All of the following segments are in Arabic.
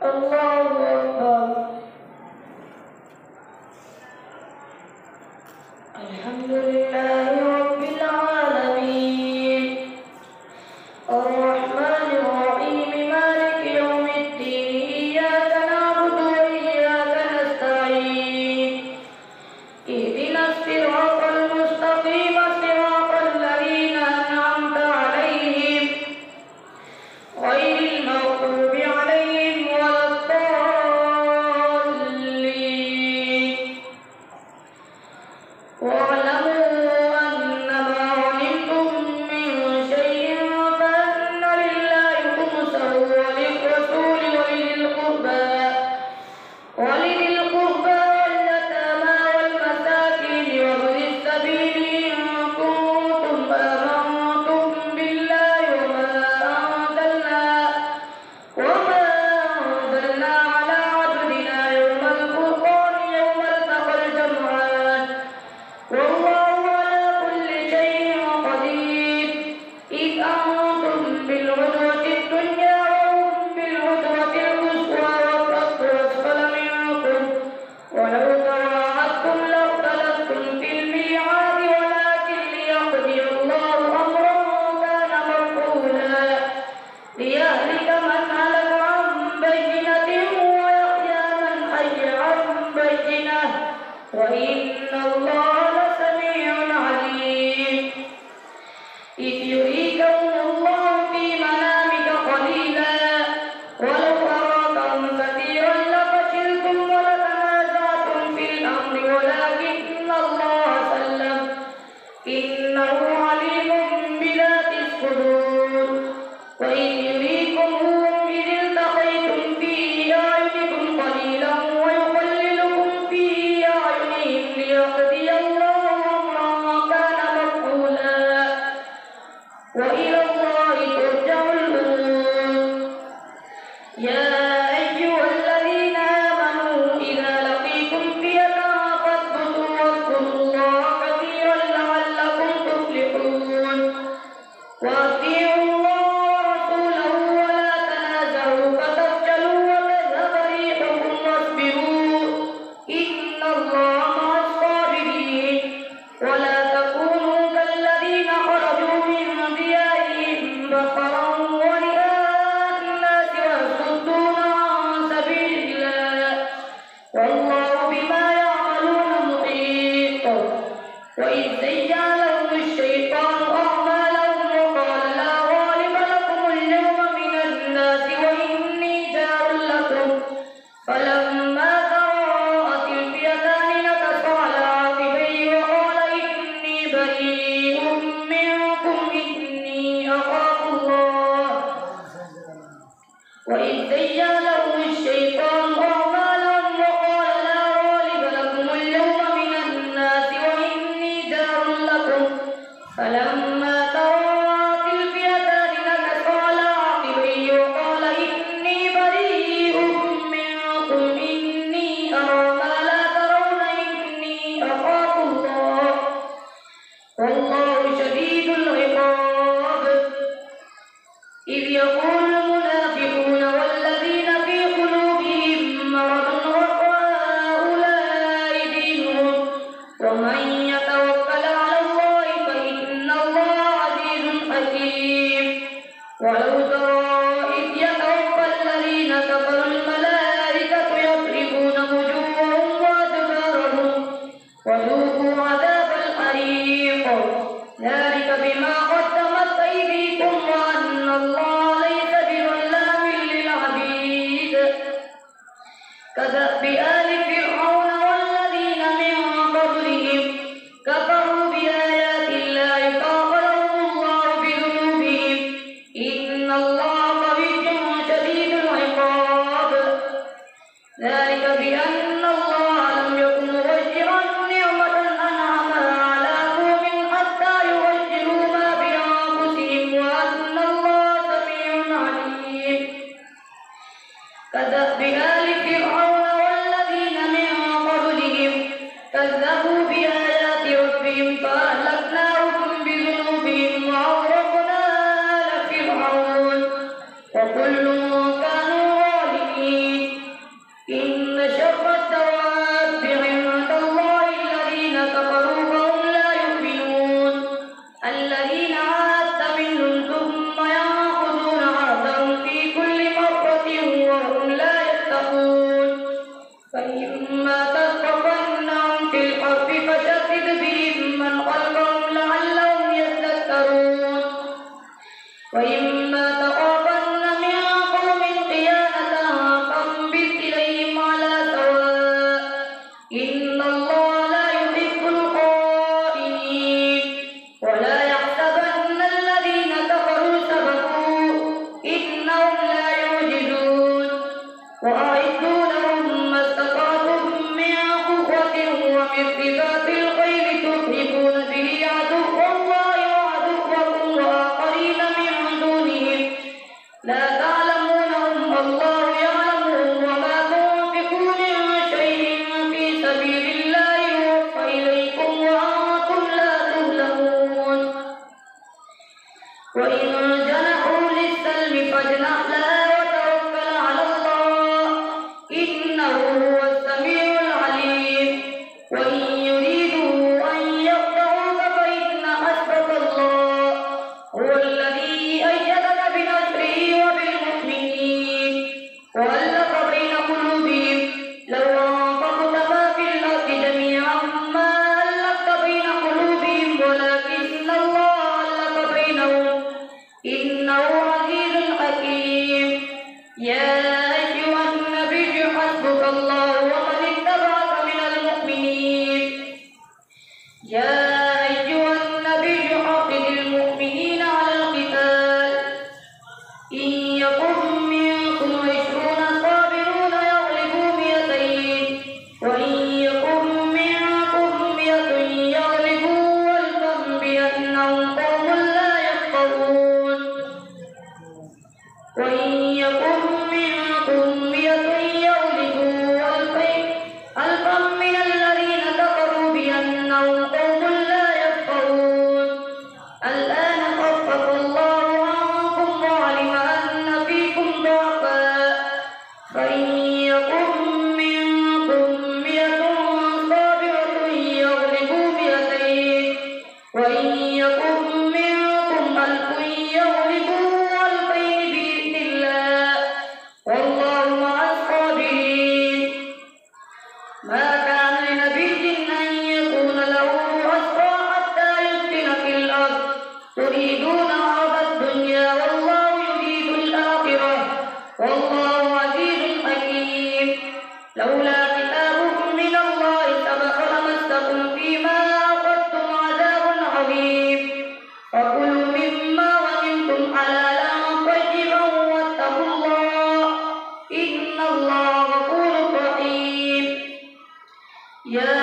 الله أكبر. الحمد لله رب العالمين الرحمن الرحيم مالك يوم الدين إياك نعبد وإياك نستعين اهدنا الصراط المستقيم صراط الذين أنعمت عليهم غير المغضوب عليهم ولا الضالين. واعلموا أنما علمتم من شيء فأن لله خمسه وللرسول ولذي القربى واليتامى والمساكين وابن السبيل إن كنتم آمنتم بالله وما أنزلنا على عبدنا يوم الفرقان يوم التقى الجمعان والله على كل شيء قدير. إذ أنتم بالعدوة الدنيا وهم بالعدوة القصوى والركب أسفل منكم ولو تواعدتم لاختلفتم في الميعاد ولكن ليقضي الله أمرا كان مفعولا ليهلك من هلك عن بينة ويحيى من حي عن بينة وإن الله لسميع عليم. إذ يريكهم الله في منامك قليلا ولو أراكهم كثيرا لفشلتم ولتنازعتم في الأمر ولكن الله سلم إنه عليم بذات الصدور. وإذ يريكمهم إذ التقيتم في أعينكم قليلا ويقللكم في أعينهم ليقضي الله أمرا كان مفعولا وإلى الله ترجع الأمور. يا أيها الذين آمنوا إذا لقيتم فئة فاثبتوا واذكروا الله كثيرا لعلكم تفلحون. وأطيعوا الله ورسوله ولا تنازعوا فتفشلوا وتذهب ريحكم واصبروا إن الله مع الصابرين. ولا تكونوا كالذين خرجوا من ديارهم بطرا ورئاء الناس ويصدون عن سبيل الله والله بما يعملون محيط. وإذ زين لهم الشيطان أعمالهم وقال لا غالب لكم اليوم من الناس وإني جار لكم فلما تراءت الفئتان نكص على عقبيه وقال إني بريء منكم إني أخاف الله. وإذ زين لهم الشيطان أعمالهم وقال لا غالب لكم اليوم من الناس وإني جار لكم فلما تراءت الفئتان نكص على عقبيه وقال إني بريء منكم إني أرى ما لا ترون إني أخاف الله والله شديد العقاب. إذ يقول المنافقون والذين في قلوبهم مرض وهؤلاء دينهم ومن يتوكل على الله فإن الله عزيز حكيم. ولو ترى إذ يتوفى الذين كفروا الملائكة يضربون وجوههم وأدبارهم وذوقوا عذاب الحريق ذلك بما قدمت أيديكم وأن الله ليس بظلام للعبيد. كدأب آل فرعون والذين من قبلهم كفروا بآيات الله فأخذهم الله بذنوبهم إن الله قوي شديد العقاب. ذلك بأن الله لم يكن مغيرا نعمة أنعمها على قوم حتى يغيروا ما بأنفسهم وأن الله سميع عليم. كدأب آل فرعون والذين من قبلهم كذبوا بآيات ربهم فأهلكناهم بذنوبهم وأغرقنا آل فرعون وكل كانوا ظالمين. يا أيها النبي حسبك الله ومن اتبعك من المؤمنين يا أيها النبي حرض المؤمنين على القتال إن يكن منكم 20 صابرون يغلبوا 200 وإن يكن منكم 100 يغلبوا 1000 بأنهم قوم لا يفقهون وإن يكن منكم 100 يغلبوا 1000 من الذين كفروا بأنهم قوم لا يفقهون الآن خفف الله عنكم وعلم أن فيكم ضعفا فإن يكن منكم 100 صابرة يغلبوا 200 وإن يكن منكم 1000 يغلبوا 2000 بإذن الله والله مع الصابرين ما كان لنبي أن يكون له أسرى حتى يسكن في الأرض تريدون عرض الدنيا والله يريد الآخرة والله عزيز حكيم لولا كتاب من الله سبق لمسكم فيما أخذتم عذاب عظيم فكلوا مما غنمتم حلالا طيبا واتقوا الله إن الله غفور رحيم يا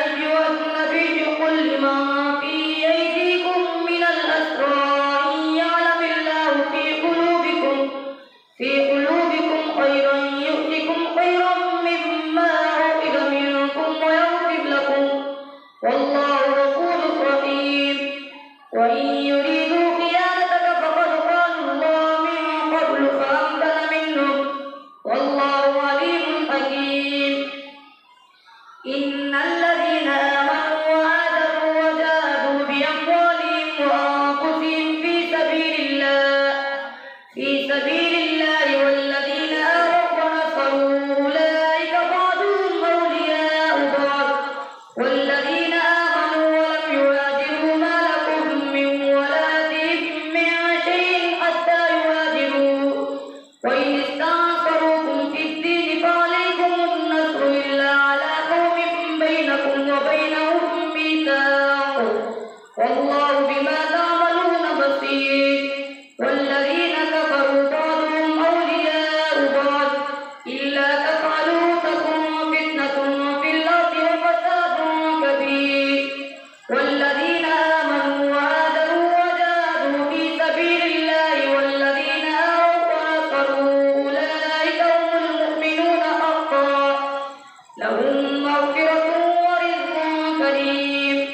أيها النبي قل لمن في أيديكم من الأسرى إن يعلم الله في قلوبكم خيرا يؤتكم خيرا مما أخذ منكم ويغفر لكم والله غفور رحيم وإن يريدوا خيانتك فقد خانوا الله من قبل فأمكن منهم والله عليم حكيم إن الذين آمنوا وهاجروا وجاهدوا بأموالهم وأنفسهم في سبيل الله والذين آووا ونصروا أولئك بعضهم أولياء بعض والذين آمنوا ولم يهاجروا ما لكم من ولايتهم من شيء حتى يهاجروا وإن استنصروكم في الدين فعليكم النصر إلا على قوم بينكم وبينهم ميثاق والله بما تعملون بصير والذين كفروا بعضهم أولياء بعض إلا تفعلوا تكن فتنة في الأرض وفساد كبير والذين آمنوا وهاجروا وجاهدوا في سبيل الله والذين آووا ونصروا أولئك هم المؤمنون حقا لهم مغفرة ورزق كريم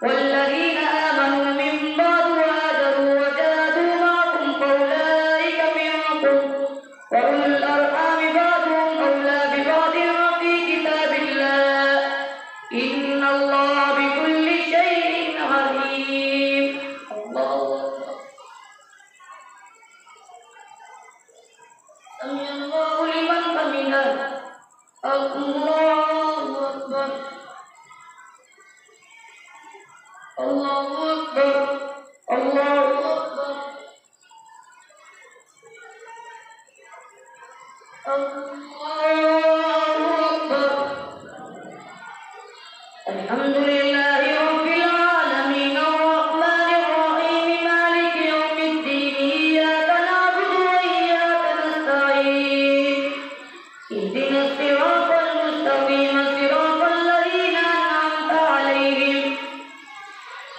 والذين آمنوا من بعد وهاجروا وجاهدوا معكم فأولئك منكم وأولو الأرحام بعضهم أولى ببعض في كتاب الله إن الله بكل شيء عليم الله سمع الله لمن حمده الله أكبر الله أكبر الله أكبر الله أكبر الحمد لله رب العالمين الرحمن الرحيم مالك يوم الدين إياك نعبد وإياك نستعين اهدنا الصراط المستقيم صراط الذين أنعمت عليهم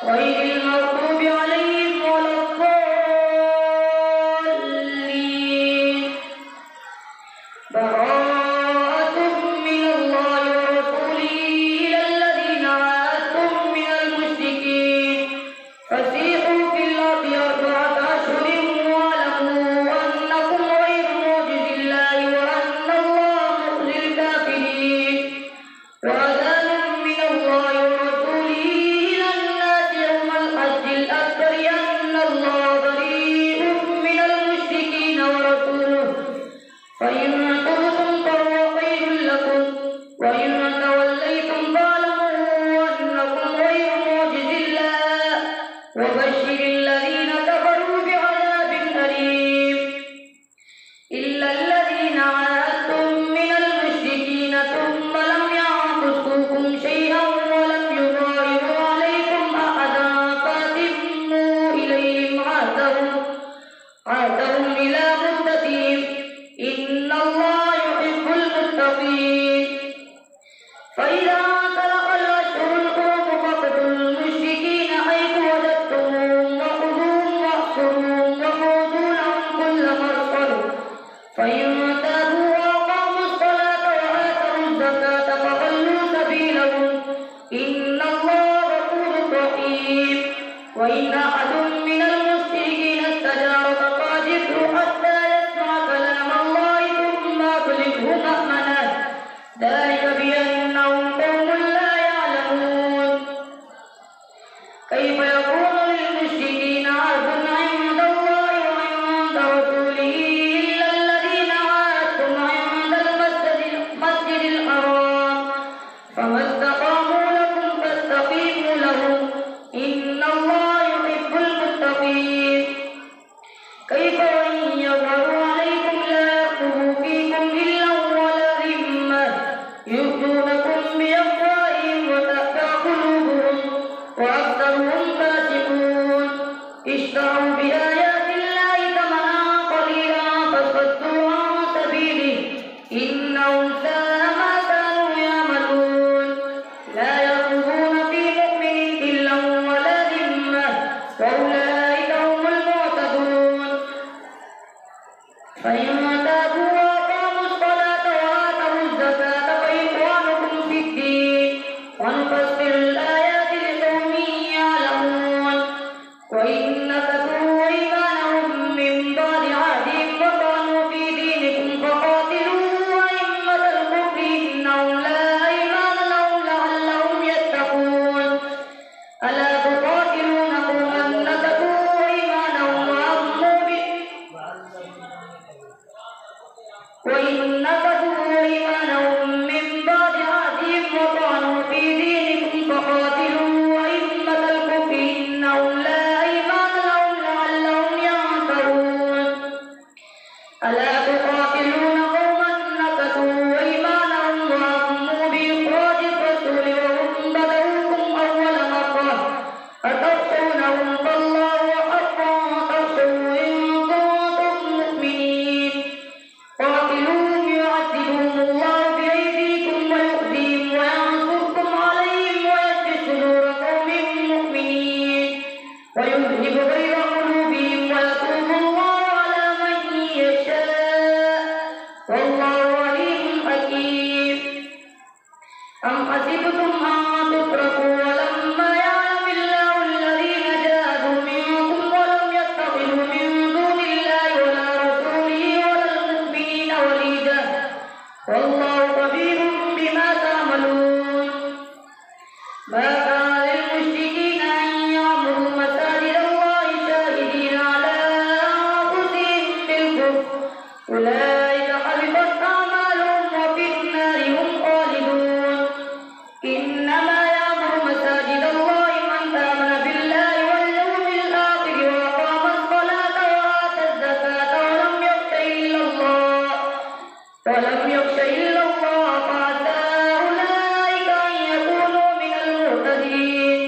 غير المغضوب عليهم ولا الضالين براءة من الله ورسوله إلى الذين عاهدوا الذين عاهدتم من المشركين ثم لم ينقصوكم شيئا ولم يظاهروا عليكم أحدا فأتموا إليهم عهدهم إلى مدتهم إن الله يحب المتقين. فإذا انسلخ الأشهر الحرم فاقتلوا المشركين حيث وجدتموهم وخذوهم واحصروهم وخذوا لهم كل مرصد فإن تابوا وأقاموا الصلاة وآتوا الزكاة فخلوا سبيلهم إن الله غفور رحيم. وإن أحد من المشركين استجارك فأجره حتى يسمع كلام الله ثم أبلغه مأمنه ذلك بأنهم قوم لا يعلمون. كيف يكون للمشركين عهد عند الله وعند رسوله إلا الذين عاهدتم عند المسجد الحرام فما استقاموا لكم فاستقيموا لهم إن الله يحب المتقين. كيف وإن يظهروا عليكم لا يرقبوا فيكم إلا ولا ذمة يؤتونكم بأفواههم وتأبى قلوبهم وأكثرهم فاسقون. اشتروا بآيات الله ثمنا قليلا فصدوا عن سبيله إنهم ساء ما كانوا يعملون. لا يرقبون في مؤمن إلا ولا ذمة وأولئك هم المعتدون. فإن تابوا وأقاموا الصلاة وآتوا الزكاة فإخوانكم في الدين ونفصل الآيات لقوم يعلمون. وإن نكثوا أيمانهم من بعد عهدهم وطعنوا في دينكم فقاتلوا أئمة الكفر إنهم لا أيمان لهم لعلهم يتقون. ألا تقاتلون قوما نكثوا أيمانهم وإن نكثوا أيمانهم من بعد عهدهم وطعنوا في دينكم فقاتلوا أئمة الكفر إنهم لا أيمان لهم لعلهم ينتهون. ألا تقاتلون قوما نكثوا أيمانهم وهموا بإخراج الرسول وهم بدؤوكم أول مرة أتخشونهم فالله أحق أن تخشوه إن كنتم مؤمنين. قاتلوهم يعذبهم الله بأيديكم ويخزيهم وينصركم عليهم ويشفي صدور قوم مؤمنين ويذهب غيظ قلوبهم ويتوب الله على من يشاء والله عليم حكيم. أم حسبتم أن تتركوا ولما يعلم الله الذين جاهدوا منكم ولم يتخذوا من دون الله ولا رسوله ولا المؤمنين وليدا والله خبير بما تعملون. ما كان للمشركين أن يعمروا مساجد الله شاهدين على أنفسهم بالكفر أولئك حبطت أعمالهم وفي النار هم خالدون. إنما يعمر مساجد الله من آمن بالله واليوم الآخر وأقام الصلاة وآتى الزكاة ولم يخش إلا الله فعسى أولئك أن يكونوا من المهتدين.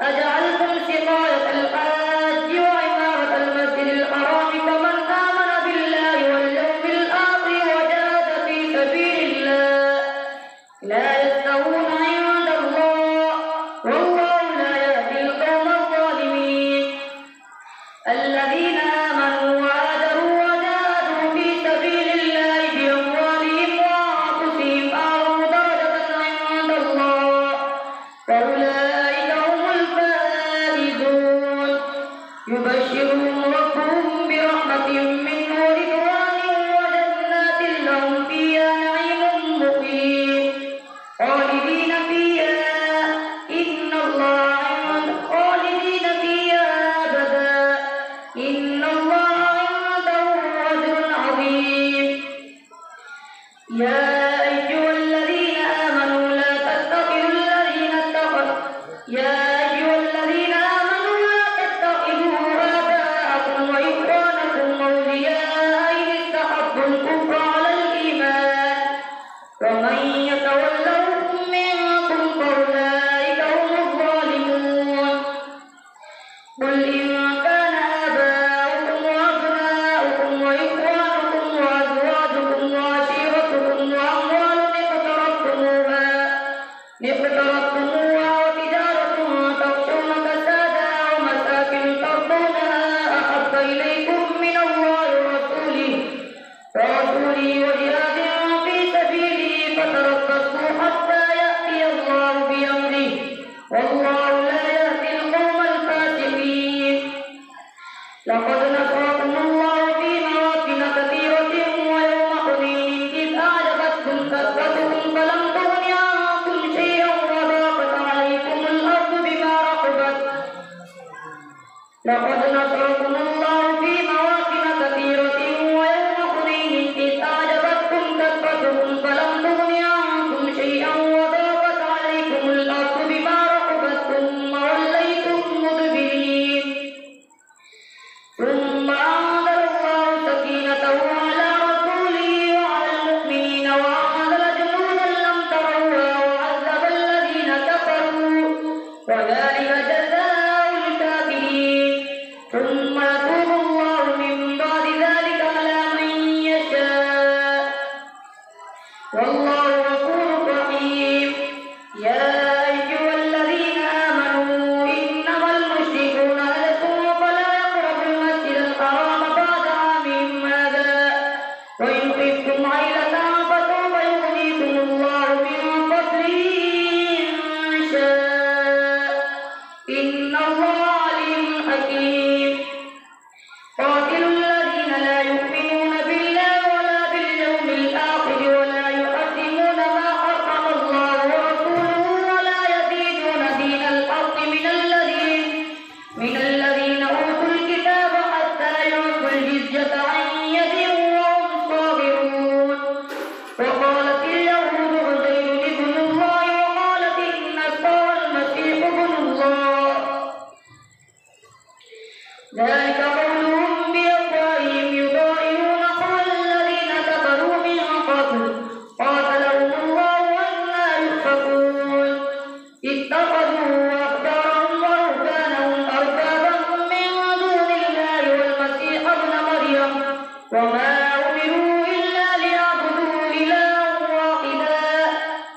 أجعلتم سقاية الحاج وعمارة المسجد الحرام كمن آمن بالله واليوم الآخر وجاهد في سبيل الله لا يستوون عند الله والله لا يهدي القوم الظالمين. الذين آمنوا وهاجروا وجاهدوا في سبيل الله بأموالهم وأنفسهم أعظم درجة عند الله وأولئك هم الفائزون. يبشرهم ربهم برحمة منه ورضوان وجنات لهم فيها نعيم مقيم خالدين فيها إن الله خالدين فيها أبدا إن الله عنده أجر عظيم. يا أيها الذين آمنوا لا تتخذوا الذين اتخذوا آباءكم وإخوانكم أولياء إن استحبوا الكفر رسوله وجهاد في سبيله فتربصوا حتى يأتي الله بأمره والله لا يهدي القوم الفاسقين. لقد نصركم الله في مواطن كثيرة ويوم حنين إذ أعجبتكم كثرتكم فلم تغن عنكم شيئا وضاقت عليكم الأرض بما رحبت. لقد نصركم الله في مواطن كثيرة ويوم حنين إذ أعجبتكم كثرتكم فلم تغن عنكم شيئا وضاقت عليكم الأرض بما رحبت ثم وليتم مدبرين. ثم أنزل الله سكينته على رسوله وعلى المؤمنين وأنزل جنودا لم تروها وعذب الذين كفروا وذلك جزاء الكافرين. ثم يتوب الله من بعد ذلك على من يشاء والله غفور رحيم. يا أيها الذين آمنوا إنما المشركون نجس فلا يقربوا المسجد الحرام بعد عامهم هذا وإن خفتم عيلة فسوف يغنيكم الله من فضله إن شاء إن الله عليم حكيم. قاتلوا الذين لا يؤمنون بالله ولا باليوم الآخر ولا يحرمون ما حرم الله ورسوله ولا يدينون دين الحق من الذين أوتوا الكتاب حتى يعطوا الجزية عن يد وهم صاغرون. وقالت اليهود عزير ابن الله وقالت النصارى المسيح ابن الله ذلك قولهم بأفواههم يضاهئون قول الذين كفروا من قبل قاتلهم الله أنى يؤفكون. اتخذوا أحبارهم ورهبانهم أربابا من دون الله والمسيح ابن مريم وما أمروا إلا ليعبدوا إلها واحدا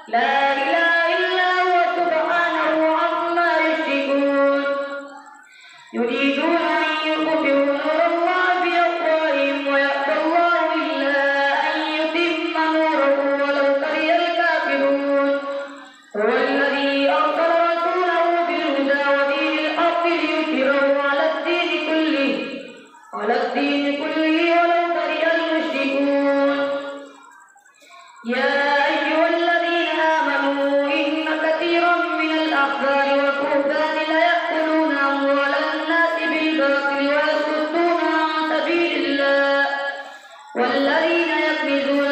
لا إله إلا هو سبحانه عما يشركون. يريدون أن يطفئوا نور الله بأفواههم ويأبى الله إلا أن يتم نوره ولو كره الكافرون. هو الذي أرسل رسوله بالهدى ودين الحق ليظهره على الدين كله ولو كره المشركون. يا أيها الذين آمنوا إن كثيرا من الأحبار والرهبان ليأكلون أموال الناس بالباطل ويصدون عن سبيل الله والذين يكنزون